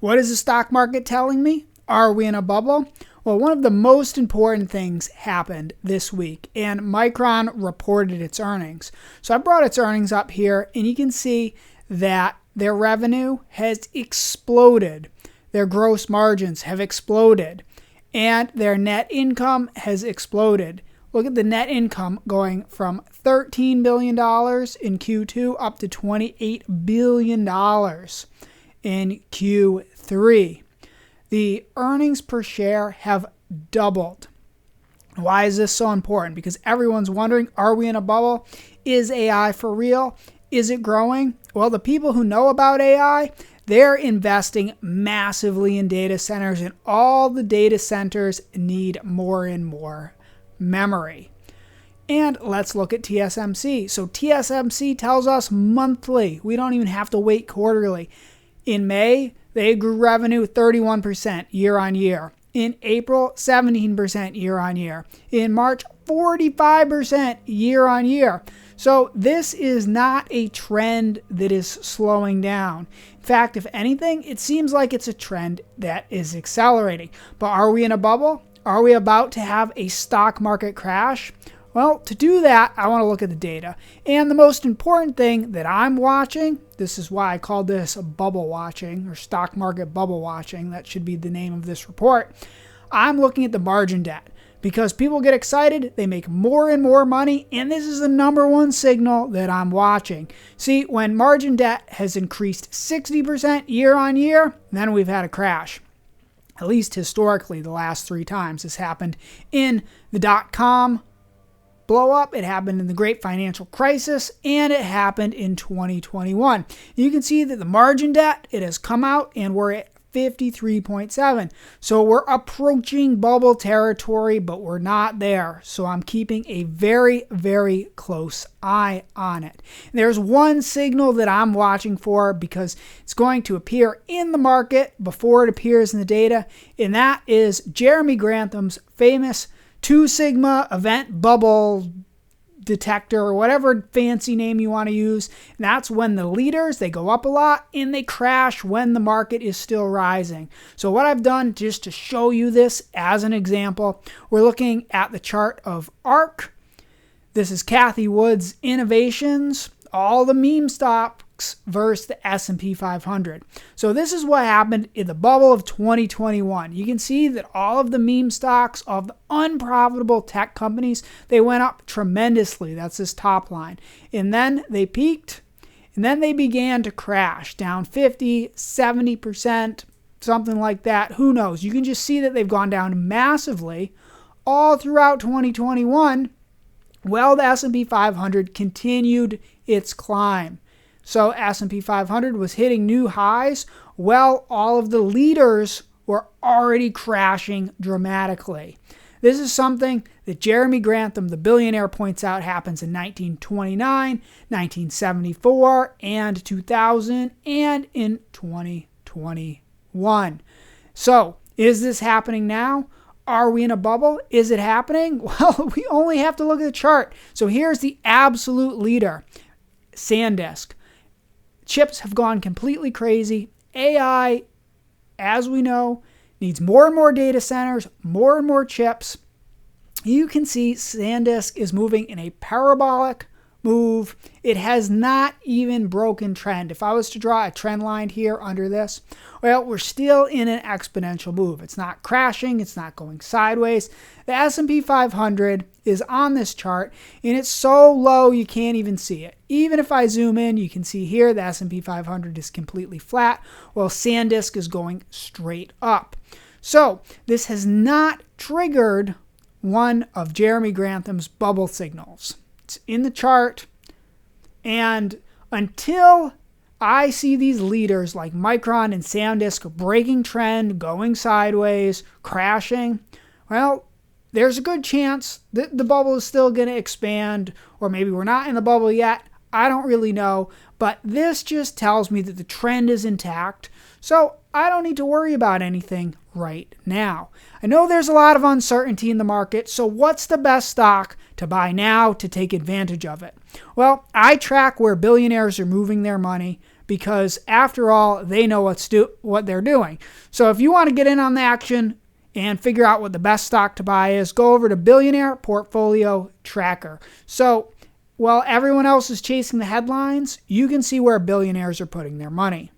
What is the stock market telling me? Are we in a bubble? Well, one of the most important things happened this week, and Micron reported its earnings. So I brought its earnings up here, and you can see that their revenue has exploded. Their gross margins have exploded, and their net income has exploded. Look at the net income going from $13 billion in Q2 up to $28 billion in Q3. The earnings per share have doubled. Why is this so important? Because everyone's wondering, are we in a bubble? Is AI for real? Is it growing? Well, the people who know about AI, they're investing massively in data centers, and all the data centers need more and more memory. And let's look at TSMC. So TSMC tells us monthly. We don't even have to wait quarterly. In May, they grew revenue 31% year on year. In April, 17% year on year. In March, 45% year on year. So this is not a trend that is slowing down. In fact, if anything, it seems like it's a trend that is accelerating. But are we in a bubble? Are we about to have a stock market crash? Well, to do that, I want to look at the data. And the most important thing that I'm watching, this is why I called this bubble watching or stock market bubble watching. That should be the name of this report. I'm looking at the margin debt because people get excited, they make more and more money, and this is the number one signal that I'm watching. See, when margin debt has increased 60% year on year, then we've had a crash. At least historically, the last 3 times. This happened in the dot-com blow up, it happened in the great financial crisis, and it happened in 2021. You can see that the margin debt, it has come out, and we're at 53.7. So we're approaching bubble territory, but we're not there. So I'm keeping a very, very close eye on it. There's one signal that I'm watching for because it's going to appear in the market before it appears in the data, and that is Jeremy Grantham's famous 2 sigma event bubble detector, or whatever fancy name you want to use. And that's when the leaders, they go up a lot and they crash when the market is still rising. So what I've done just to show you this as an example, we're looking at the chart of ARK. This is Kathy Wood's innovations, all the meme stocks versus the S&P 500. So this is what happened in the bubble of 2021. You can see that all of the meme stocks of the unprofitable tech companies, they went up tremendously. That's this top line. And then they peaked, and then they began to crash down 50, 70%, something like that. Who knows? You can just see that they've gone down massively all throughout 2021. Well, the S&P 500 continued its climb. So S&P 500 was hitting new highs. Well, all of the leaders were already crashing dramatically. This is something that Jeremy Grantham, the billionaire, points out happens in 1929, 1974, and 2000, and in 2021. So, is this happening now? Are we in a bubble? Is it happening? Well, we only have to look at the chart. So here's the absolute leader, SanDisk. Chips have gone completely crazy. AI, as we know, needs more and more data centers, more and more chips. You can see SanDisk is moving in a parabolic move. It has not even broken trend. If I was to draw a trend line here under this, well, we're still in an exponential move. It's not crashing. It's not going sideways. The S&P 500 is on this chart, and it's so low you can't even see it. Even if I zoom in, you can see here the S&P 500 is completely flat, while SanDisk is going straight up. So this has not triggered one of Jeremy Grantham's bubble signals. It's in the chart, and until I see these leaders like Micron and SanDisk breaking trend, going sideways, crashing, well, there's a good chance that the bubble is still going to expand, or maybe we're not in the bubble yet. I don't really know, but this just tells me that the trend is intact, so I don't need to worry about anything right now. I know there's a lot of uncertainty in the market, so what's the best stock to buy now to take advantage of it? Well, I track where billionaires are moving their money because after all, they know what they're doing. So if you want to get in on the action and figure out what the best stock to buy is, go over to Billionaire Portfolio Tracker. So while everyone else is chasing the headlines, you can see where billionaires are putting their money.